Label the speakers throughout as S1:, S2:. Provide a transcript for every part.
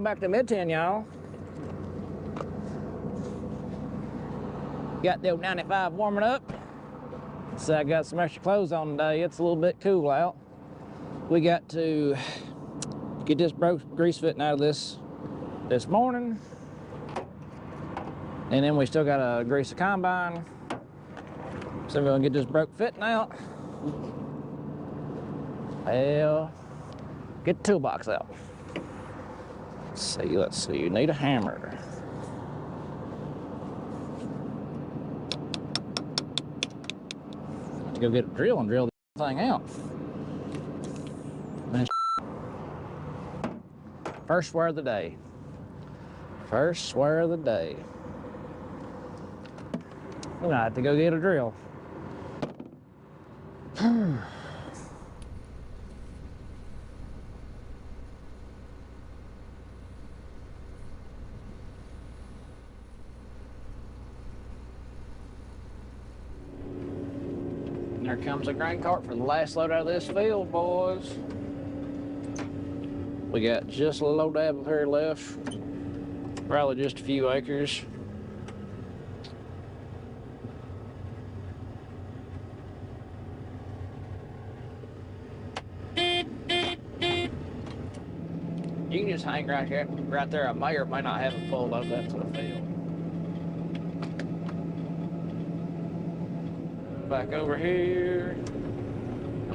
S1: Welcome back to Mid-10, y'all. Got the old 95 warming up. So I got some extra clothes on today. It's a little bit cool out. We got to get this grease fitting out of this morning. And then we still got to grease the combine. So we're gonna get this broke fitting out. Well, get the toolbox out. Let's see, you need a hammer. Have to go get a drill and drill this thing out. First swear of the day. First swear of the day. We're gonna have to go get a drill. There comes a grain cart for the last load out of this field, boys. We got just a little dab of here left. Probably just a few acres. You can just hang right here, right there. I may or may not have a full load left to the field. Back over here.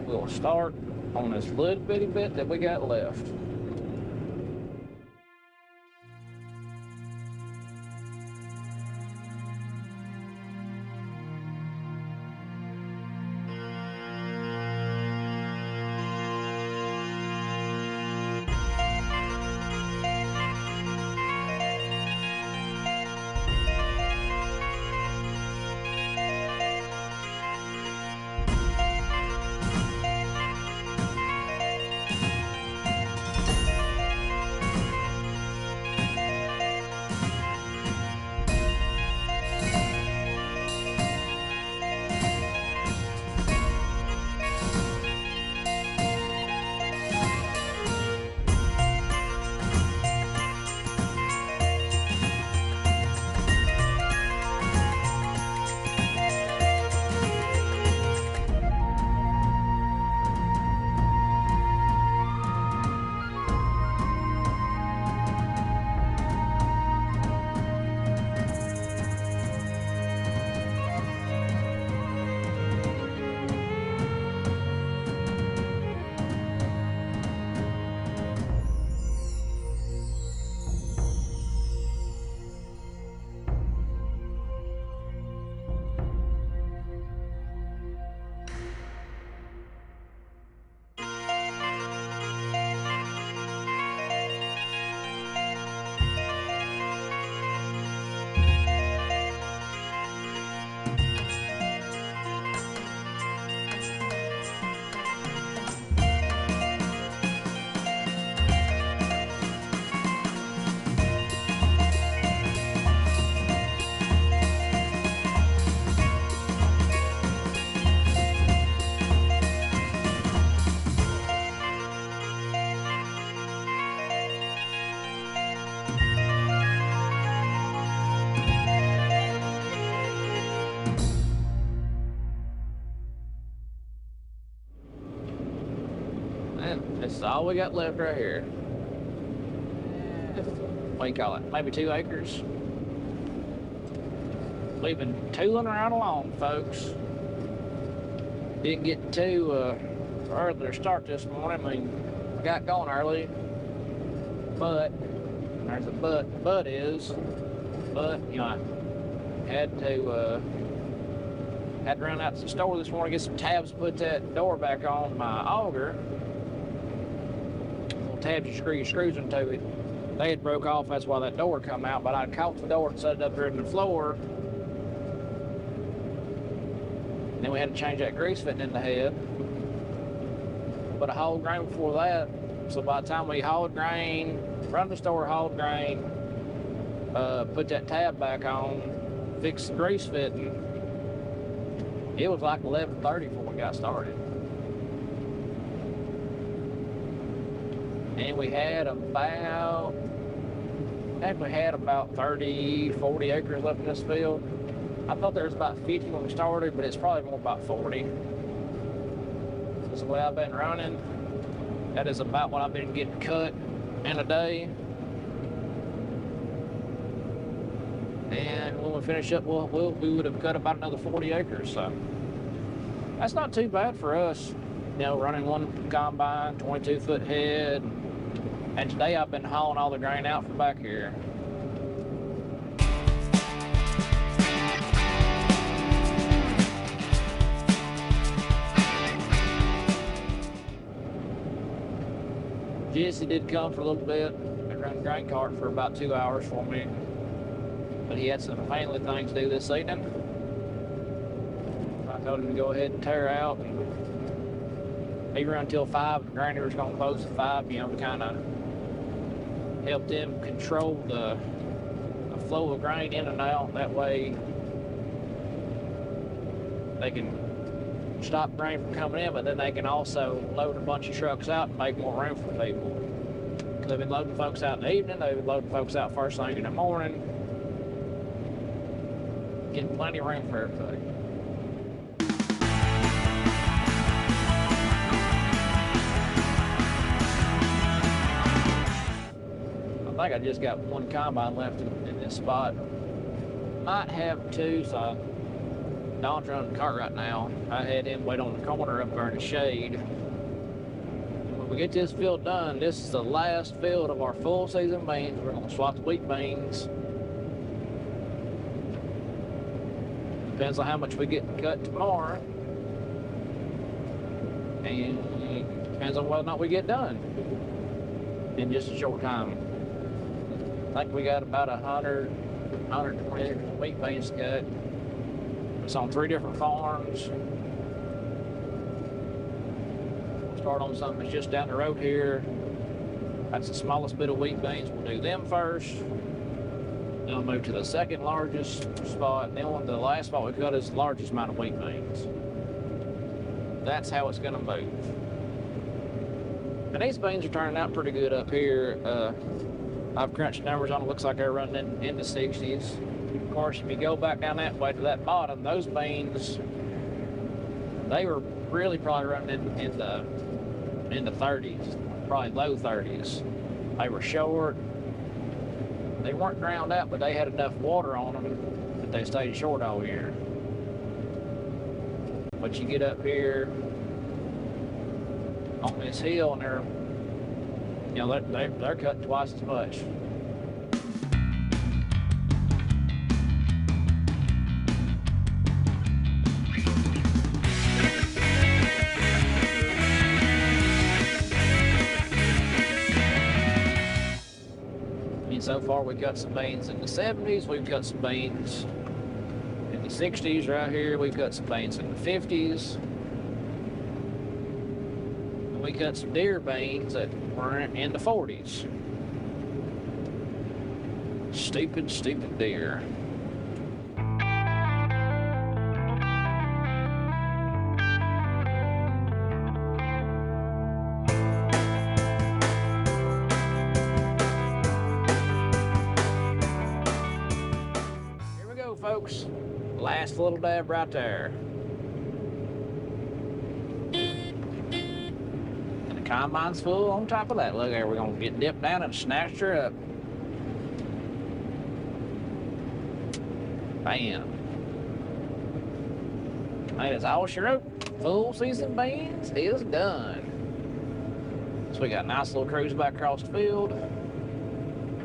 S1: We'll start on this little bitty bit that we got left. That's all we got left right here. What do you call it? Maybe 2 acres. We've been tooling right along, folks. Didn't get too early to start this morning. I mean, we got going early, but there's a but. The but is, you know, I had to run out to the store this morning, get some tabs, put that door back on my auger. Tabs you screw your screws into it. They had broke off, that's why that door come out, but I caught the door and set it up here in the floor. And then we had to change that grease fitting in the head. But I hauled grain before that, so by the time we hauled grain, run the store, hauled grain, put that tab back on, fixed the grease fitting, it was like 11:30 before we got started. And we had about actually had about 30, 40 acres left in this field. I thought there was about 50 when we started, but it's probably more about 40. That's the way I've been running. That is about what I've been getting cut in a day. And when we finish up, we would have cut about another 40 acres. So that's not too bad for us. You know, running one combine, 22-foot head. And today I've been hauling all the grain out from back here. Jesse did come for a little bit and run the grain cart for about 2 hours for me. But he had some family things to do this evening. I told him to go ahead and tear out. He ran until 5. The grainer was going to close at 5, you know, to kind of help them control the flow of grain in and out. That way they can stop grain from coming in, but then they can also load a bunch of trucks out and make more room for people. Because they've been loading folks out in the evening, they've been loading folks out first thing in the morning. Getting plenty of room for everything. I think I just got one combine left in this spot. Might have 2, so Don's running the cart right now. I had him wait on the corner up there in the shade. When we get this field done, this is the last field of our full season beans. We're gonna swap the wheat beans. Depends on how much we get cut tomorrow. And it depends on whether or not we get done in just a short time. I think we got about 120 acres of wheat beans cut. It's on 3 different farms. We'll start on something that's just down the road here. That's the smallest bit of wheat beans. We'll do them first. Then we'll move to the second largest spot. Then the last spot we cut is the largest amount of wheat beans. That's how it's gonna move. And these beans are turning out pretty good up here. I've crunched numbers on it. Looks like they're running in the 60s. Of course, if you go back down that way to that bottom, those beans, they were really probably running in the 30s, probably low 30s. They were short. They weren't ground out, but they had enough water on them that they stayed short all year. But you get up here on this hill, and they're, you know, they're cutting twice as much. So far, we cut some beans in the 70s. We've cut some beans in the 60s right here. We've cut some beans in the 50s. And we cut some deer beans that were in the 40s. Stupid, stupid deer. Folks, last little dab right there. And the combine's full on top of that. Look there, we're gonna get dipped down and snatched her up. Bam. That is all she wrote. Full season beans is done. So we got a nice little cruise back across the field.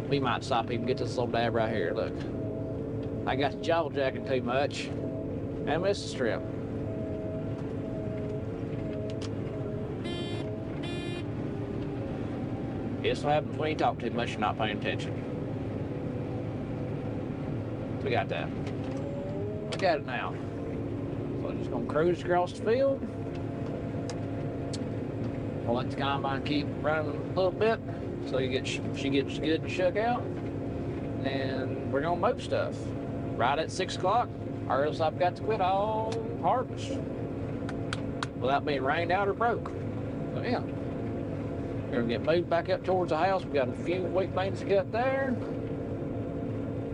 S1: We might stop even get this little dab right here, look. I got the jaw jacking too much and missed the strip. This what happens when you talk too much, you're not paying attention. We got that. Look at it now. So I'm just gonna cruise across the field. We'll let the combine keep running a little bit so she gets good and shook out. And we're gonna mow stuff. Right at 6 o'clock, or else I've got to quit all harvest without being rained out or broke. So yeah, we're gonna get moved back up towards the house. We got a few wheat beans to cut there.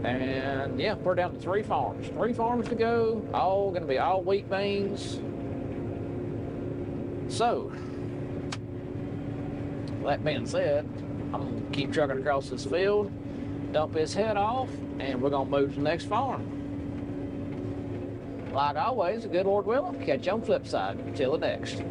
S1: And yeah, we're down to 3 farms. 3 farms to go, all gonna be all wheat beans. So, that being said, I'm gonna keep trucking across this field, dump his head off, and we're gonna move to the next farm. Like always, the good Lord willing, catch you on the flip side. Till the next.